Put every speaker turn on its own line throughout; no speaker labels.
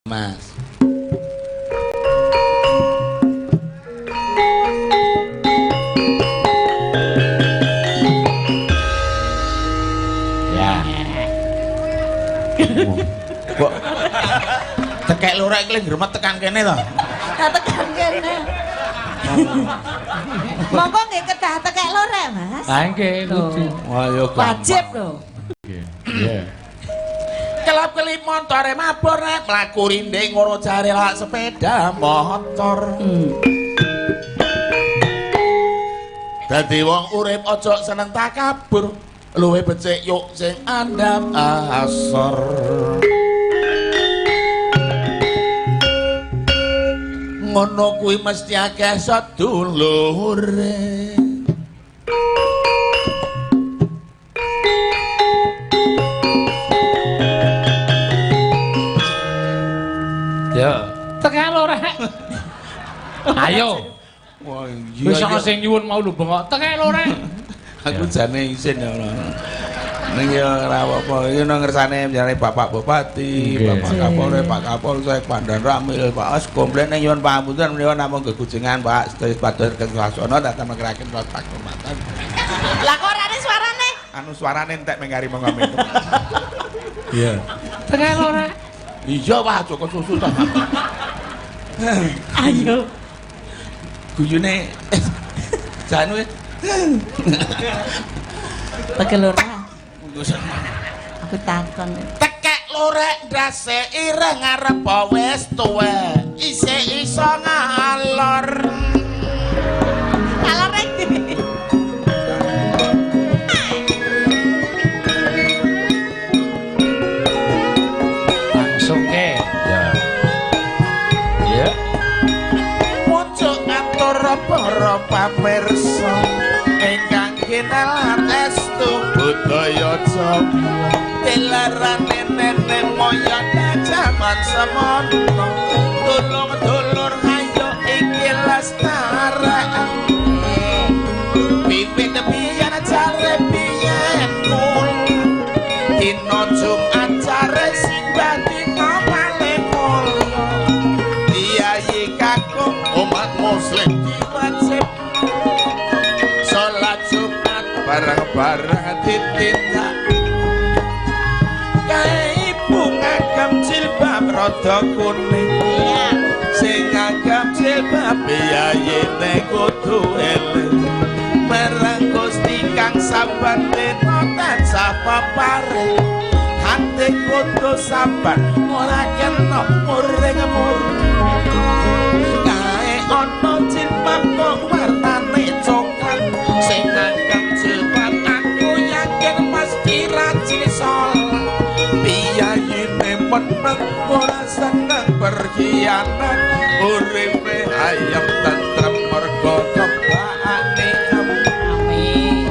Mas. Ya. Kok tekek lurek iki ngremet tekan kene to?
Tekan kene. Monggo nggih kedah tekek lurek, Mas.
Ha nggih lucu.
Ayo
Wajib lho.
Iya.
Kelap kelip montore mabur nek mlaku rinding ora jare lak sepeda motor. Dadi wong urip aja seneng takabur, luwih becik yuk sing andhap asor. Ngono kuwi mesti akeh sedulure.
Ya, tekan lorek. Ayo.
Wah,
Wis ana sing nyuwun mau lho bengok. Tekan lorek.
aku jane isin ya ora. Ning ya ora apa-apa, iki nang ngersane jare Bapak Bupati, Bapak Kapolres, Pak Kapolsek, Pandan Ramil, Pak As komplain ning nyuwun pangapunten menawa namung gegujengan Pak sedaya padur kesasana datang menggerakan proses kehormatan.
Lah kok ora suarane?
Anu suarane entek mengari mengamen.
Iya. Tekan lorek.
Iya Pak, cukup susu ta.
Ayo.
Guyune janu
Tekek lurek. Aku takon. Tekek
lurek ndase ireng arep wis tuwe. Isih iso ngalor.
Ngalor iki.
Langsung ke. Ya. Ya.
Pucuk atur para pamirsa ingkang kinal estu budaya Jawa. Tilarane nenek moyang jaman semono. Tulung dulur ayo iki lestarekan. Wiwit biyen jare biyen mul. Dina Jumat jare simbah dina paling mulya. Kiai kakung umat muslim diwajib salat Jumat bareng-bareng ditindak. Kae ibu ngagem jilbab rada kuning, sing ngagem jilbab biyayene kudu eling. Marang Gusti kang saban dina tansah paparing, hati kudu sabar ora kena muring-muring. Kae ana jilbab kok warnane coklat, sing ngagem jilbab aku yakin mesti rajin salat. Biyayene meneng ora seneng berkhianat, uripe ayam tentrem mergo kebakane amin.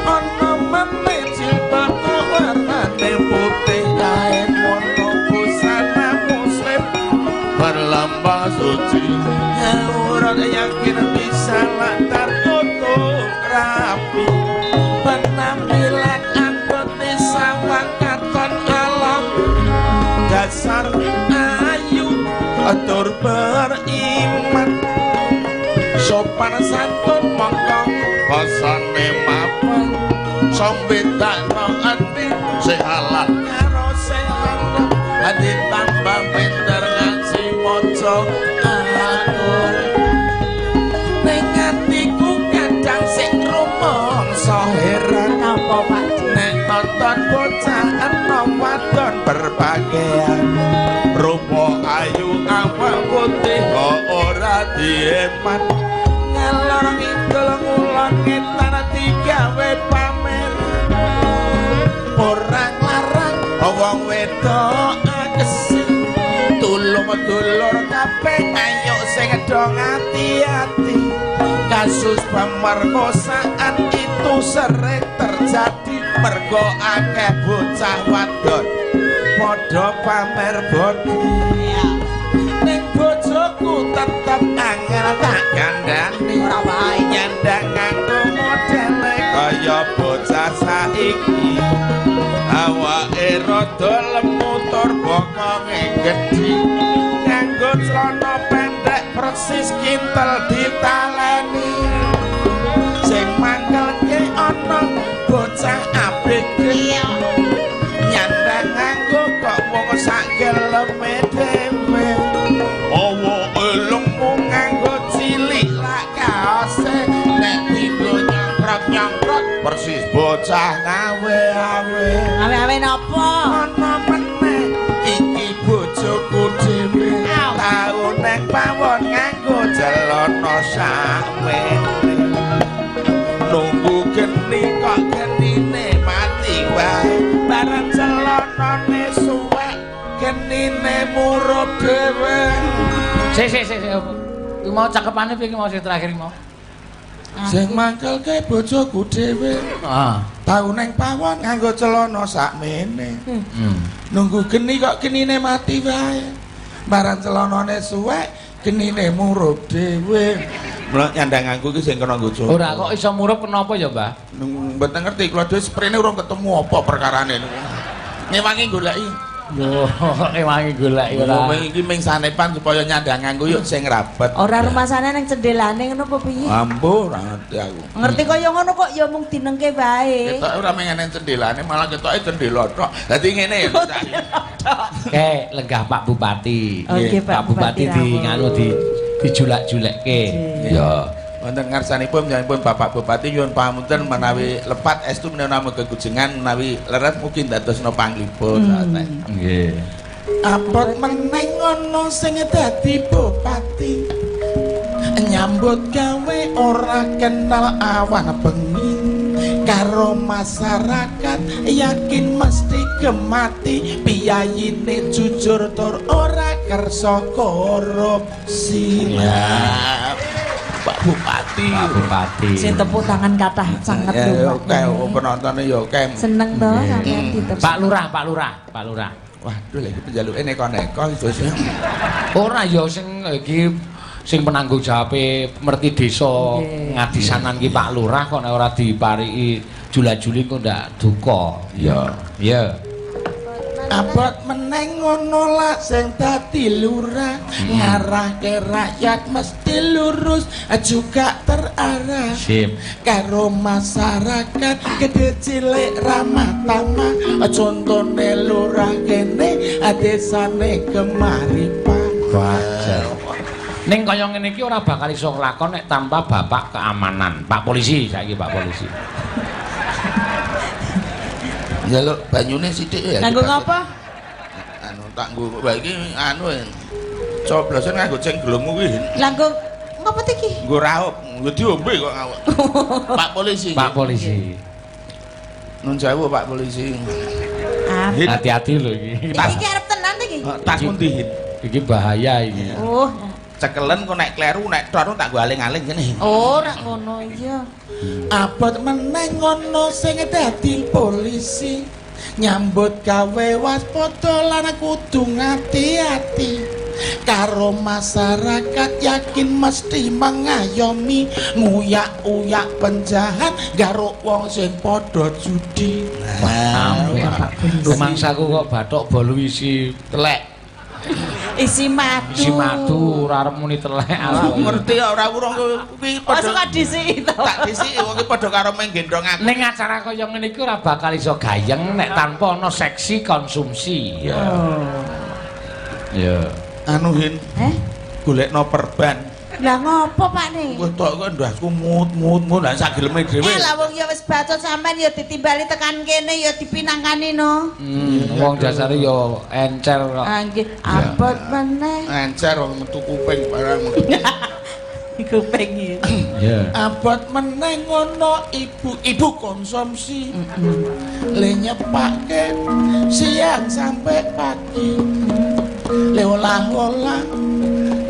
Ana meneh jilbab kok warnane putih, kae mono busana muslim berlambang suci. Ora yakin bisa lantar tutup rapi, penampilan anggone sawang katon alam. Dasar ayu atur beriman, sopan santun mongko basane mapan. Sombe tak ati sing halal karo sing haram, ati tambah pinter ngaji maca Al-Qur'an. Ning atiku kadang sing rumangsa heran apa Pak nek nonton bocah enom wadon berpakaian rupa ayu awak putih kok ora dieman. Ngalor ngidul ngulon ngetan digawe pamer, ora nglarang wong wedok akesi. Tulung-dulur kabeh ayo sing dong hati-hati. Kasus pemerkosaan itu sering terjadi, mergo akeh bocah wadon padha pamer bodi. Ning bojoku tetep angel tak kandhani, ora wae nyandang nganggo modele kaya bocah saiki. Awake rada lemu tur bokonge gedhi. celana pendek persis kintel ditaleni sing mangkelke ana bocah abrik nyandang nganggo kok wong sak geleme dhewe awa elungmu nganggo cilik lak kaose nek pindho nyangkrot persis bocah ngawe-awe
Awe-awe napa?
ana meneh iki bojoku dhewe tau nek pawon nganggo celana sakmene nunggu geni kok genine mati wae bareng celanane suwek genine murup dhewe
Sik. Iki mau cakepane piye mau sing terakhir mau?
sing mangkelke bojoku dhewe tau ning pawon nganggo celana sakmene nunggu geni kok genine mati wae bareng celanane suwek genine murup dhewe mlok nyandang nganggo iki sing kena nggo
Ora kok iso murup kenapa ya, Mbah?
mboten ngerti kula dhewe sprene urung ketemu apa perkarane niku ngewangi goleki
Lho, ewangi golek ora.
iki ming sanepan supaya nyandang nganggo yuk sing rapet
Ora rumasane ning jendelane ngono apa piye?
ampun ora ngerti aku
Ngerti kaya ngono kok ya mung dinengke wae.
ketok ora mengen jendelane malah ketoke jendela tok dadi ngene ya
Kayak lenggah Pak Bupati.
Oke, Pak Bupati
di
rawuh.
nganu dijulak-julekke. Ya.
wonten ngarsanipun nyanipun Bapak Bupati nyuwun pamunten menawi lepat estu menawi kegujengan menawi leres mugi dadosna panglipun
Nggih.
Apot meneng ngono sing dadi bupati nyambut gawe ora kenal awan bengi karo masyarakat yakin mesti gemati piyayine jujur tur ora kersa korupsi Pak Bupati
Bupati.
Sing tepuk tangan kathah sanget lho.
oke penontone ya oke
Seneng to sampeyan diterus.
Pak Lurah.
waduh lagi penjaluke neko-neko wis
Ora ya sing iki sing penanggung jawabe merti desa Ngadisanan ki Pak Lurah kok nek ora dipariki jula-juli kok ndak duka. Ya.
Abot meneng ngono lah sing dadi lurah ngarahke rakyat mesti lurus juga terarah
Sip.
karo masyarakat gede cilik ramah tamah contone lurah kene desane kemari
Wajar. Ning kaya ngene iki ora bakal iso nglakon nek tanpa Bapak keamanan. Pak Polisi saiki Pak Polisi.
Jaluk banyune sithik ya.
Nganggo ngapa?
Anu tak nggo iki anu coblosan nganggo cengglong kuwi.
Langgo ngapa iki?
Nggo raup, nggo diombe kok ngawak. Pak Polisi.
Pak Polisi.
Nun jawab Pak Polisi.
Apa?
Hati-hati lho iki.
Iki arep tenan iki.
Tas pun dihin.
Iki bahaya iki.
Oh.
Cekelen kok nek kleru nek tok tak nggo aling-aling kene.
Ora ngono iya.
Abot meneng ngono sing dadi polisi nyambut gawe waspada lan kudu ngati-ati karo masyarakat yakin mesti mengayomi nguyak-uyak penjahat garuk wong sing padha judi.
Rumangsaku kok bathok bolu isi telek.
Isi madu.
Isi madu ora arep muni telek.
Aku ngerti ora urung kuwi
Masuk
padha
disiki to.
tak disiki wong iki padha karo menggendong aku.
Ning acara kaya ngene iki ora bakal iso gayeng nek tanpa ana seksi konsumsi. Ya. Ya.
Anu Hin, golekno perban.
Lah ngopo Pak nih?
Kowe tok kok ndasku mut lan sak geleme dhewe.
Lah wong ya wis bacot sampean ya ditimbali tekan kene ya dipinangkani no.
Wong dasare ya encer kok.
Ah nggih, abot meneh.
Encer wong metu kuping barang.
Kuping iki.
Ya.
Abot meneh ngono ibu konsumsi. Le nyepake siang sampai pagi. Le olah-olah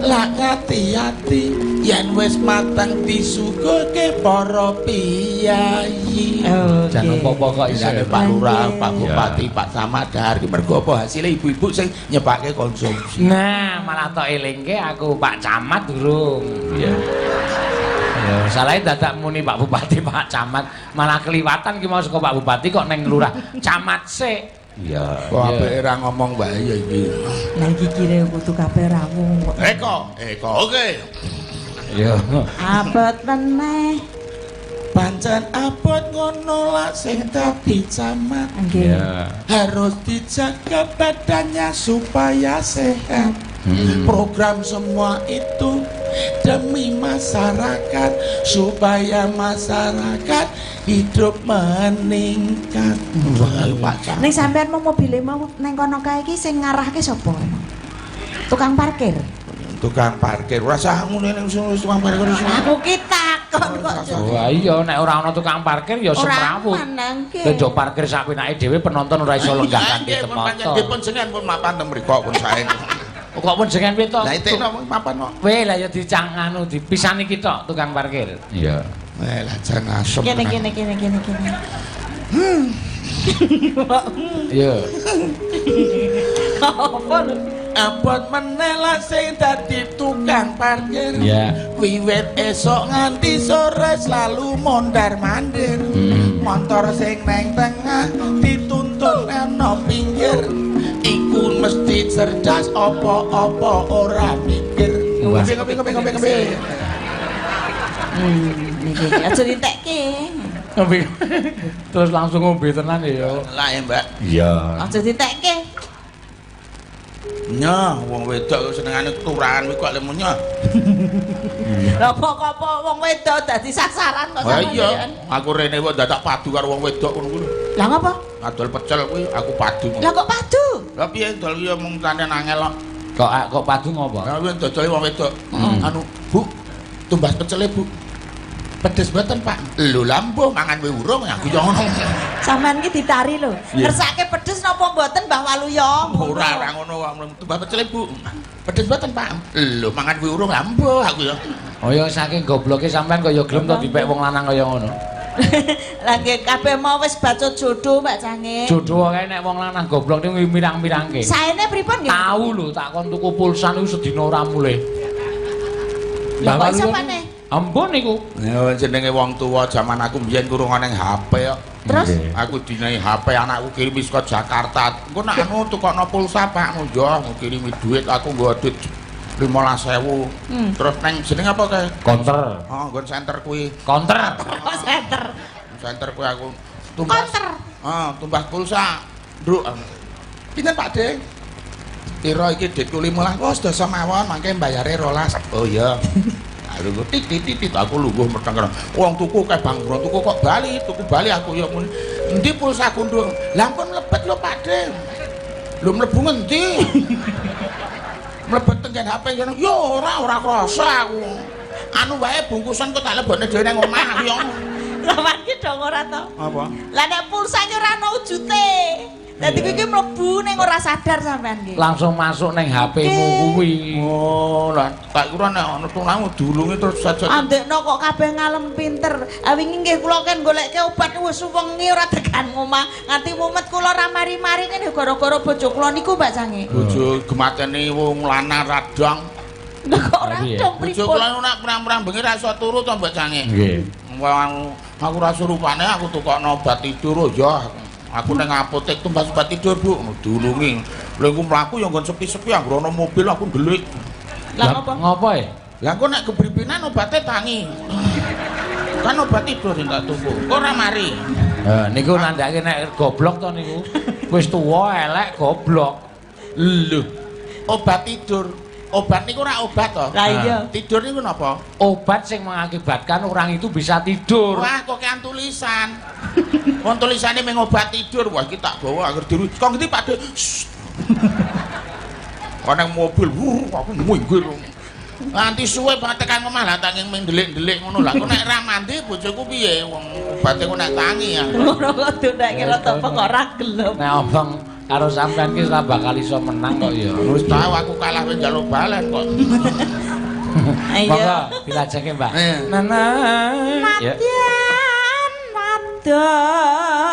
lah hati-hati yen wis mateng disuguhke para piyayi.
Jangan apa-apa kok
Isane
isane
Pak Lurah, Pak Bupati, Pak Samadar iki mergo apa hasilnya ibu-ibu sing nyepake konsumsi.
Nah, malah tok elingke aku Pak Camat durung. Iya. Ya, salahnya dadak muni Pak Bupati, Pak Camat, malah keliwatan ki mau saka Pak Bupati kok neng Lurah. Camat sik. Iya.
Kok apike ra ngomong wae ya iki.
Lah iki kire kudu kabeh ramu.
Eko, oke.
Iya.
Abot meneh.
Pancen abot ngono lah sing dadi camat.
Nggih.
Harus dijaga badannya supaya sehat. Program semua itu demi masyarakat supaya masyarakat hidup meningkat.
Ning sampean mau mobile mau neng kono kae iki sing ngarahke sapa? Tukang parkir.
Tukang parkir ora sah ngene ning tukang parkir iso.
Aku ki takon kok.
Wah iya nek ora ana tukang parkir ya semrawut. Nek jo parkir sak penake dhewe penonton ora iso lenggah kanthi motor.
Nggih pun jenengan pun mapan teng mriku pun sae.
Kok pun jenengan piye to?
Lah itekno mapan kok.
Weh lah ya dicang anu dipisani ki tok tukang parkir. Iya.
Lah jan asem.
Kene.
Iya.
Apa lho?
Abot meneh lah sing dadi tukang parkir.
Iya.
Wiwit esok nganti sore selalu mondar-mandir. Motor sing neng tengah dituntun ana pinggir. Iku mesti cerdas apa-apa ora mikir. Ngopi.
Niki aja ditekke.
Ngopi. Terus langsung ngombe tenan ya.
Lah ya, Mbak.
Iya.
Aja ditekke.
Nyah, wong wedok senengane turahan kuwi kok lemu nyah.
Lah kok wong wedok dadi sasaran kok
Ha
sampeyan.
iya, aku rene kok dadak padu karo wong wedok ngono kuwi.
Lah ngapa?
Adol pecel kuwi aku padu.
Lah kok padu?
Lah piye dol ya mung kanen angel kok.
Kok padu ngopo?
Lah kuwi dodole wong wedok. Anu, Bu, tumbas pecele, Bu. Pedes mboten, Pak? Lho lambo mangan urung aku yo ngono.
Sampeyan ki ditari lho. Ngersake pedes napa mboten Mbah Waluya?
Ora ngono kok tumbas pecele, Bu. Pedes mboten, Pak? Lho mangan urung lambo aku yo.
Oh ya saking gobloke sampean kok ya gelem to dipek wong lanang kaya ngono.
Lah nggih kabeh mau wis baca jodoh Mbak Cange.
Jodoh kae nek wong lanang goblok niku mirang-mirangke.
Saene pripun nggih?
Tahu lho tak kon tuku pulsa niku sedina ora mulih.
Lah kok iso maneh?
Ampun niku.
Ya jenenge wong tuwa jaman aku mbiyen kurung ana HP kok.
Terus
Aku dinai HP anakku kirim saka Jakarta. Engko nek anu tukokno pulsa Pak yo ngkirimi duit aku nggo duit 15.000. Terus neng jeneng apa kae?
Counter.
Oh, nggon center kuwi.
Counter.
kok center.
Center kuwi aku tumbas.
Counter.
Tumbas pulsa. Nduk. Pinten Pak De? Piro iki ditku 15. Wes dosa mawon mangke mbayare 12. Oh iya. Lho titit aku lungguh meteng. Wong tuku kae Bang Bro tuku kok tuku Bali aku ya muni. Endi pulsaku nduk? Lah ampun mlebet lho Pak De. Lho mlebu ngendi? Mlebet teng HP ngono. Yo ora krasa aku. Anu wae bungkusan kok tak lebokne dhewe nang omah aku yo.
Lah iki dong ora to.
Apa?
Lah nek pulsa ki ora ana wujute. Dadi kuwi ki mlebu ning ora sadar sampean ki.
Langsung masuk nang HP-mu kuwi.
Oh, lah tak kira nek ana tulangmu diulungi terus saja.
Andekno kok kabeh ngalem pinter. Wingi nggih kula kan goleke obat wis wengi ora tekan omah. Nganti mumet kula ra mari-mari ngene gara-gara bojo kula niku Mbak Cange.
Bojo gemateni wong lanang radang.
Lah kok ora
Tapi ya.
dong
Bojo
pripun?
kula nak perang-perang bengi ra iso turu to Mbak Cange.
Nggih.
Wong aku ra surupane aku tukokno obat tidur ya. Aku nang apotek tumbas obat tidur, Bu. Diulungi. Lha iku mlaku ya nggon sepi-sepi anggo ana mobil aku ndelik.
Lah ngopo?
Ngopo e?
Lah kok nek kebripinan obatnya tangi. Kan obat tidur sing tak tuku. Kok ora mari.
Niku nandhake nek goblok to niku. Wis tuwa elek goblok.
Lho, obat tidur. Obat niku ora obat to.
Lah iya.
Tidur niku napa?
Obat sing mengakibatkan orang itu bisa tidur.
Wah, kok kean tulisan. Wong tulisane mung obat tidur. Wah, iki tak bawa agar diru. Kok ngerti Pak De? Kok nang mobil, aku minggir. Nganti suwe banget tekan omah lah tak ming ndelik-ndelik ngono lah. Kok nek ra mandi bojoku piye? Wong obate kok nek tangi ya.
Ngono kok ndek kira to kok ora gelem.
Nek abang karo sampean ki ora bakal iso menang kok ya.
Wis tahu aku kalah wis njaluk balen kok.
Ayo.
Monggo dilajengke, Mbak. Nana. Ya.
Matian wadon